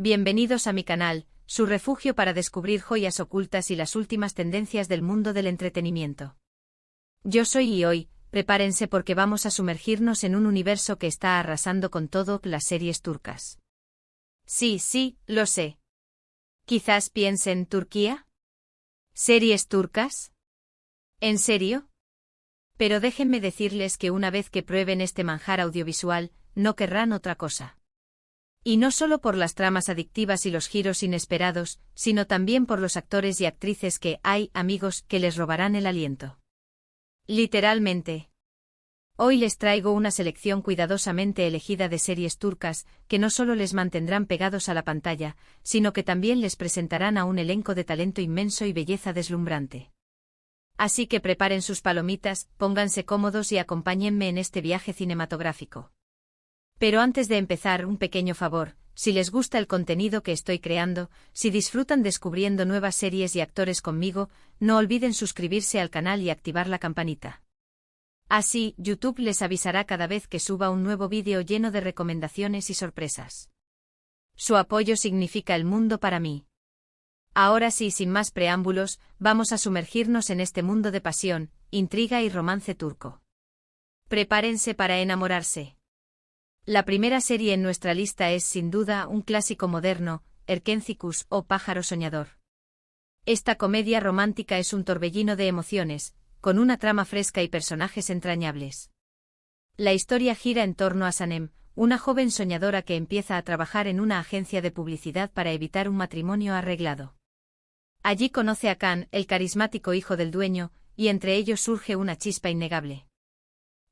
Bienvenidos a mi canal, su refugio para descubrir joyas ocultas y las últimas tendencias del mundo del entretenimiento. Yo soy y hoy, prepárense porque vamos a sumergirnos en un universo que está arrasando con todo, las series turcas. Sí, lo sé. Quizás piensen, ¿Turquía? ¿Series turcas? ¿En serio? Pero déjenme decirles que una vez que prueben este manjar audiovisual, no querrán otra cosa. Y no solo por las tramas adictivas y los giros inesperados, sino también por los actores y actrices que hay, amigos, que les robarán el aliento. Literalmente. Hoy les traigo una selección cuidadosamente elegida de series turcas, que no solo les mantendrán pegados a la pantalla, sino que también les presentarán a un elenco de talento inmenso y belleza deslumbrante. Así que preparen sus palomitas, pónganse cómodos y acompáñenme en este viaje cinematográfico. Pero antes de empezar, un pequeño favor: si les gusta el contenido que estoy creando, si disfrutan descubriendo nuevas series y actores conmigo, no olviden suscribirse al canal y activar la campanita. Así, YouTube les avisará cada vez que suba un nuevo vídeo lleno de recomendaciones y sorpresas. Su apoyo significa el mundo para mí. Ahora sí, sin más preámbulos, vamos a sumergirnos en este mundo de pasión, intriga y romance turco. Prepárense para enamorarse. La primera serie en nuestra lista es sin duda un clásico moderno, Erkencikus o Pájaro Soñador. Esta comedia romántica es un torbellino de emociones, con una trama fresca y personajes entrañables. La historia gira en torno a Sanem, una joven soñadora que empieza a trabajar en una agencia de publicidad para evitar un matrimonio arreglado. Allí conoce a Can, el carismático hijo del dueño, y entre ellos surge una chispa innegable.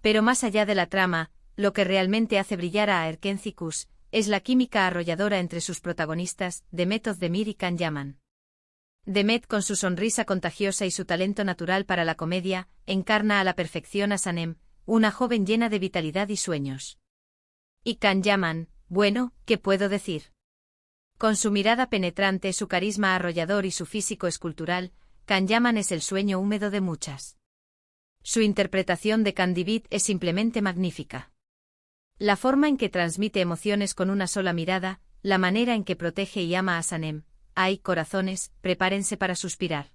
Pero más allá de la trama, lo que realmente hace brillar a Erkencikus es la química arrolladora entre sus protagonistas, Demet Özdemir y Can Yaman. Demet, con su sonrisa contagiosa y su talento natural para la comedia, encarna a la perfección a Sanem, una joven llena de vitalidad y sueños. Y Can Yaman, bueno, ¿qué puedo decir? Con su mirada penetrante, su carisma arrollador y su físico escultural, Can Yaman es el sueño húmedo de muchas. Su interpretación de Candibit es simplemente magnífica. La forma en que transmite emociones con una sola mirada, la manera en que protege y ama a Sanem. Ay, corazones, prepárense para suspirar.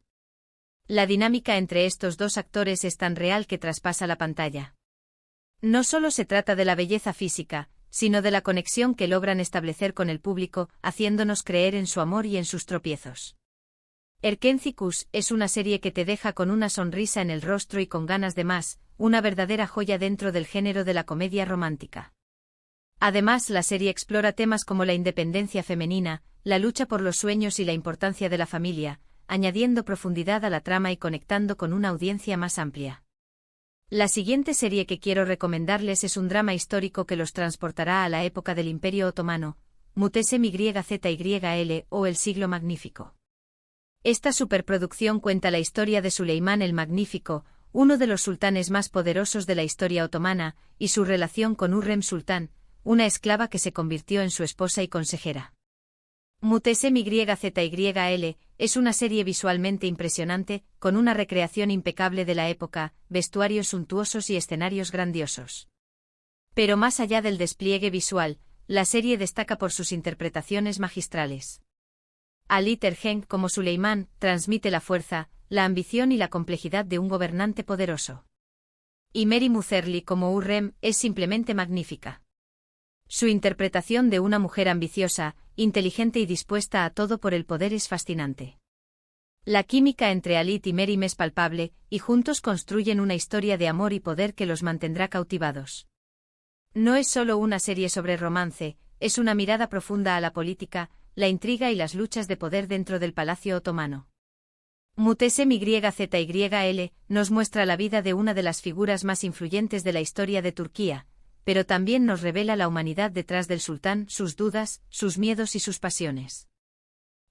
La dinámica entre estos dos actores es tan real que traspasa la pantalla. No solo se trata de la belleza física, sino de la conexión que logran establecer con el público, haciéndonos creer en su amor y en sus tropiezos. Erkencikus es una serie que te deja con una sonrisa en el rostro y con ganas de más, una verdadera joya dentro del género de la comedia romántica. Además, la serie explora temas como la independencia femenina, la lucha por los sueños y la importancia de la familia, añadiendo profundidad a la trama y conectando con una audiencia más amplia. La siguiente serie que quiero recomendarles es un drama histórico que los transportará a la época del Imperio Otomano, Muhteşem Yzyl o El Siglo Magnífico. Esta superproducción cuenta la historia de Süleyman el Magnífico, uno de los sultanes más poderosos de la historia otomana, y su relación con Hürrem Sultán, una esclava que se convirtió en su esposa y consejera. Muhteşem Yzyl es una serie visualmente impresionante, con una recreación impecable de la época, vestuarios suntuosos y escenarios grandiosos. Pero más allá del despliegue visual, la serie destaca por sus interpretaciones magistrales. Ali Tergenk como Süleyman transmite la fuerza, la ambición y la complejidad de un gobernante poderoso. Y Meri Muzerli como Hürrem es simplemente magnífica. Su interpretación de una mujer ambiciosa, inteligente y dispuesta a todo por el poder es fascinante. La química entre Halit y Merim es palpable, y juntos construyen una historia de amor y poder que los mantendrá cautivados. No es solo una serie sobre romance, es una mirada profunda a la política, la intriga y las luchas de poder dentro del palacio otomano. Muhteşem Yzyl nos muestra la vida de una de las figuras más influyentes de la historia de Turquía, pero también nos revela la humanidad detrás del sultán, sus dudas, sus miedos y sus pasiones.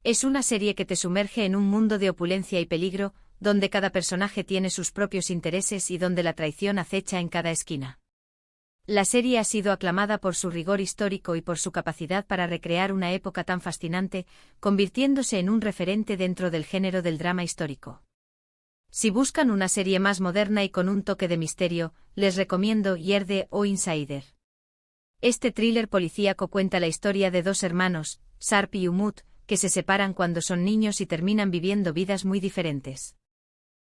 Es una serie que te sumerge en un mundo de opulencia y peligro, donde cada personaje tiene sus propios intereses y donde la traición acecha en cada esquina. La serie ha sido aclamada por su rigor histórico y por su capacidad para recrear una época tan fascinante, convirtiéndose en un referente dentro del género del drama histórico. Si buscan una serie más moderna y con un toque de misterio, les recomiendo Yerde o Insider. Este thriller policíaco cuenta la historia de dos hermanos, Sarp y Umut, que se separan cuando son niños y terminan viviendo vidas muy diferentes.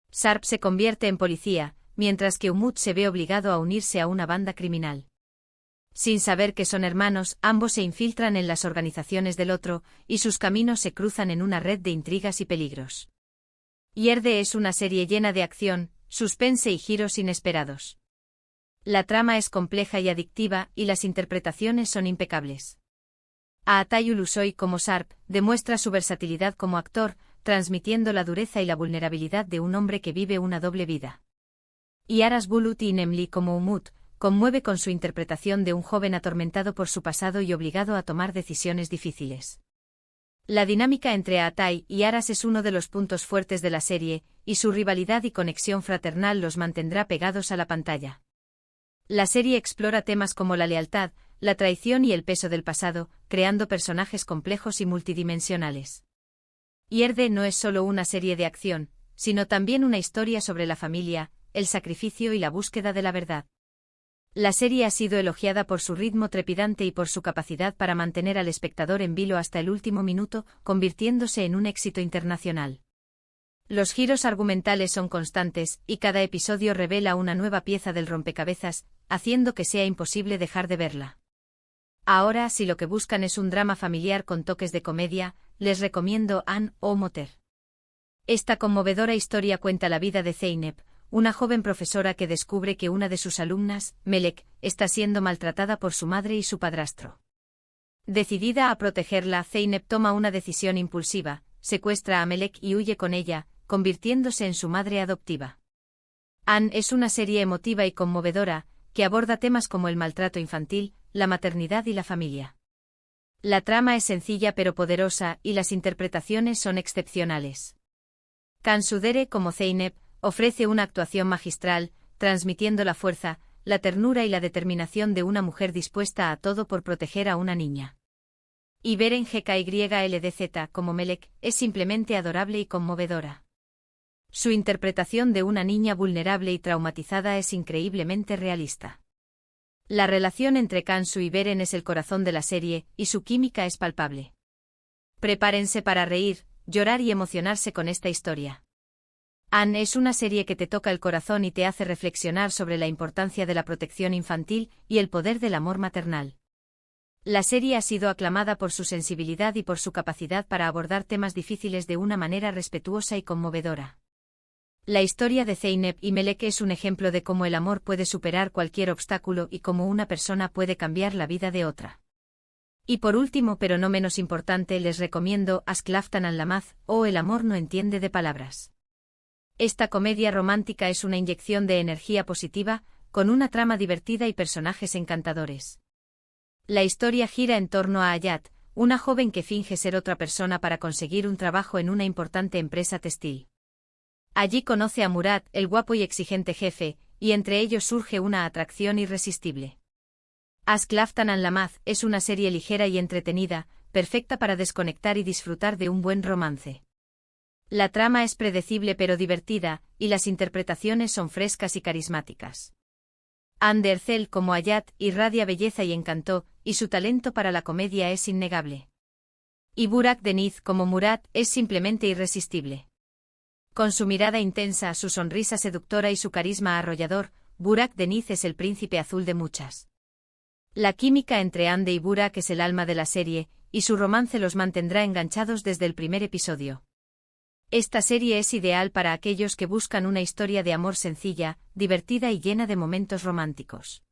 Sarp se convierte en policía, mientras que Umut se ve obligado a unirse a una banda criminal. Sin saber que son hermanos, ambos se infiltran en las organizaciones del otro, y sus caminos se cruzan en una red de intrigas y peligros. Yerde es una serie llena de acción, suspense y giros inesperados. La trama es compleja y adictiva, y las interpretaciones son impecables. Aatay Ulusoy como Sarp demuestra su versatilidad como actor, transmitiendo la dureza y la vulnerabilidad de un hombre que vive una doble vida. Y Aras Bulut Nemli como Umut conmueve con su interpretación de un joven atormentado por su pasado y obligado a tomar decisiones difíciles. La dinámica entre Aatay y Aras es uno de los puntos fuertes de la serie, y su rivalidad y conexión fraternal los mantendrá pegados a la pantalla. La serie explora temas como la lealtad, la traición y el peso del pasado, creando personajes complejos y multidimensionales. Yerde no es solo una serie de acción, sino también una historia sobre la familia, el sacrificio y la búsqueda de la verdad. La serie ha sido elogiada por su ritmo trepidante y por su capacidad para mantener al espectador en vilo hasta el último minuto, convirtiéndose en un éxito internacional. Los giros argumentales son constantes, y cada episodio revela una nueva pieza del rompecabezas, haciendo que sea imposible dejar de verla. Ahora, si lo que buscan es un drama familiar con toques de comedia, les recomiendo An o Moter. Esta conmovedora historia cuenta la vida de Zeynep, una joven profesora que descubre que una de sus alumnas, Melek, está siendo maltratada por su madre y su padrastro. Decidida a protegerla, Zeynep toma una decisión impulsiva, secuestra a Melek y huye con ella, convirtiéndose en su madre adoptiva. An es una serie emotiva y conmovedora, que aborda temas como el maltrato infantil, la maternidad y la familia. La trama es sencilla pero poderosa, y las interpretaciones son excepcionales. Kan Sudere como Zeynep ofrece una actuación magistral, transmitiendo la fuerza, la ternura y la determinación de una mujer dispuesta a todo por proteger a una niña. Y Beren GKYLDZ como Melek es simplemente adorable y conmovedora. Su interpretación de una niña vulnerable y traumatizada es increíblemente realista. La relación entre Kansu y Beren es el corazón de la serie, y su química es palpable. Prepárense para reír, llorar y emocionarse con esta historia. Anne es una serie que te toca el corazón y te hace reflexionar sobre la importancia de la protección infantil y el poder del amor maternal. La serie ha sido aclamada por su sensibilidad y por su capacidad para abordar temas difíciles de una manera respetuosa y conmovedora. La historia de Zeynep y Melek es un ejemplo de cómo el amor puede superar cualquier obstáculo y cómo una persona puede cambiar la vida de otra. Y por último, pero no menos importante, les recomiendo Ask Laftan an Lamaz, o El amor no entiende de palabras. Esta comedia romántica es una inyección de energía positiva, con una trama divertida y personajes encantadores. La historia gira en torno a Hayat, una joven que finge ser otra persona para conseguir un trabajo en una importante empresa textil. Allí conoce a Murat, el guapo y exigente jefe, y entre ellos surge una atracción irresistible. Ask Laftan an Lamaz es una serie ligera y entretenida, perfecta para desconectar y disfrutar de un buen romance. La trama es predecible pero divertida, y las interpretaciones son frescas y carismáticas. Ander Erzel como Hayat irradia belleza y encanto, y su talento para la comedia es innegable. Y Burak Deniz como Murat es simplemente irresistible. Con su mirada intensa, su sonrisa seductora y su carisma arrollador, Burak Deniz es el príncipe azul de muchas. La química entre Ande y Burak es el alma de la serie, y su romance los mantendrá enganchados desde el primer episodio. Esta serie es ideal para aquellos que buscan una historia de amor sencilla, divertida y llena de momentos románticos.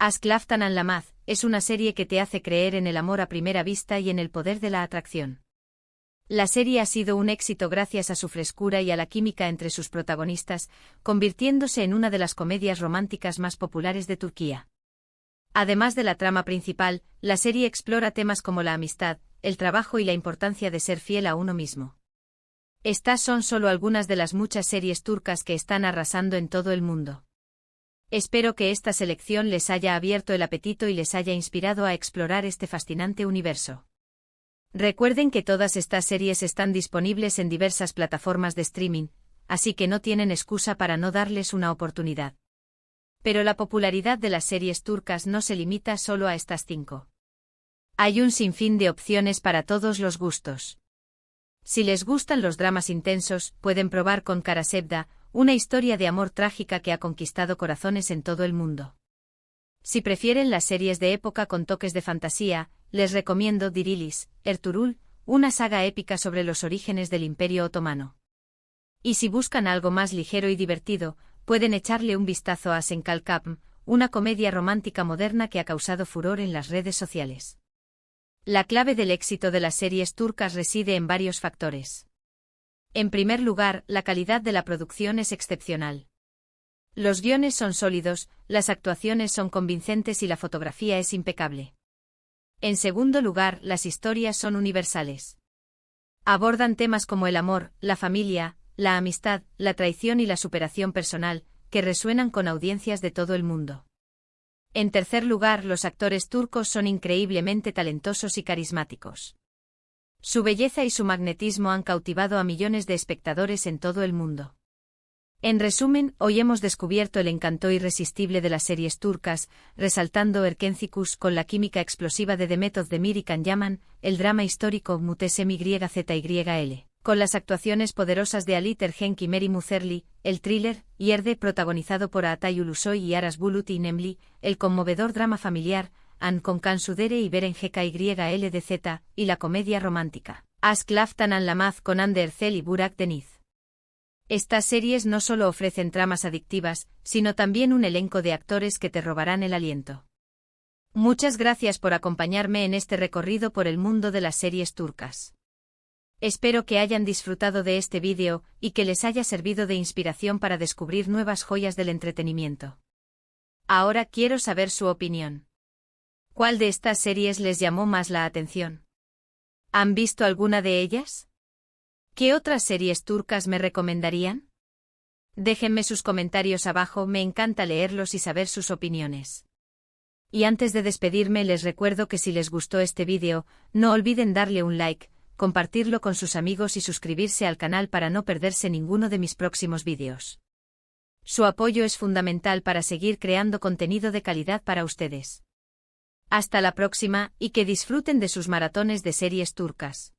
Ask Laftan an Lamaz es una serie que te hace creer en el amor a primera vista y en el poder de la atracción. La serie ha sido un éxito gracias a su frescura y a la química entre sus protagonistas, convirtiéndose en una de las comedias románticas más populares de Turquía. Además de la trama principal, la serie explora temas como la amistad, el trabajo y la importancia de ser fiel a uno mismo. Estas son solo algunas de las muchas series turcas que están arrasando en todo el mundo. Espero que esta selección les haya abierto el apetito y les haya inspirado a explorar este fascinante universo. Recuerden que todas estas series están disponibles en diversas plataformas de streaming, así que no tienen excusa para no darles una oportunidad. Pero la popularidad de las series turcas no se limita solo a estas 5. Hay un sinfín de opciones para todos los gustos. Si les gustan los dramas intensos, pueden probar con Karasevda, una historia de amor trágica que ha conquistado corazones en todo el mundo. Si prefieren las series de época con toques de fantasía, les recomiendo Dirilis, Ertuğrul, una saga épica sobre los orígenes del Imperio Otomano. Y si buscan algo más ligero y divertido, pueden echarle un vistazo a Senkalkapm, una comedia romántica moderna que ha causado furor en las redes sociales. La clave del éxito de las series turcas reside en varios factores. En primer lugar, la calidad de la producción es excepcional. Los guiones son sólidos, las actuaciones son convincentes y la fotografía es impecable. En segundo lugar, las historias son universales. Abordan temas como el amor, la familia, la amistad, la traición y la superación personal, que resuenan con audiencias de todo el mundo. En tercer lugar, los actores turcos son increíblemente talentosos y carismáticos. Su belleza y su magnetismo han cautivado a millones de espectadores en todo el mundo. En resumen, hoy hemos descubierto el encanto irresistible de las series turcas, resaltando Erkencikus con la química explosiva de Demet Özdemir y Can Yaman, el drama histórico Mutesem YZYL, con las actuaciones poderosas de Ali Tergenk y Meri Muzerli, el thriller Yerde protagonizado por Atay Ulusoy y Aras Bulut y Nemli, el conmovedor drama familiar An con Kan Sudere y Beren GKYLDZ, y la comedia romántica Aşk Laftan Anlamaz con Hande Erçel y Burak Deniz. Estas series no solo ofrecen tramas adictivas, sino también un elenco de actores que te robarán el aliento. Muchas gracias por acompañarme en este recorrido por el mundo de las series turcas. Espero que hayan disfrutado de este vídeo y que les haya servido de inspiración para descubrir nuevas joyas del entretenimiento. Ahora quiero saber su opinión. ¿Cuál de estas series les llamó más la atención? ¿Han visto alguna de ellas? ¿Qué otras series turcas me recomendarían? Déjenme sus comentarios abajo, me encanta leerlos y saber sus opiniones. Y antes de despedirme les recuerdo que si les gustó este vídeo, no olviden darle un like, compartirlo con sus amigos y suscribirse al canal para no perderse ninguno de mis próximos vídeos. Su apoyo es fundamental para seguir creando contenido de calidad para ustedes. Hasta la próxima y que disfruten de sus maratones de series turcas.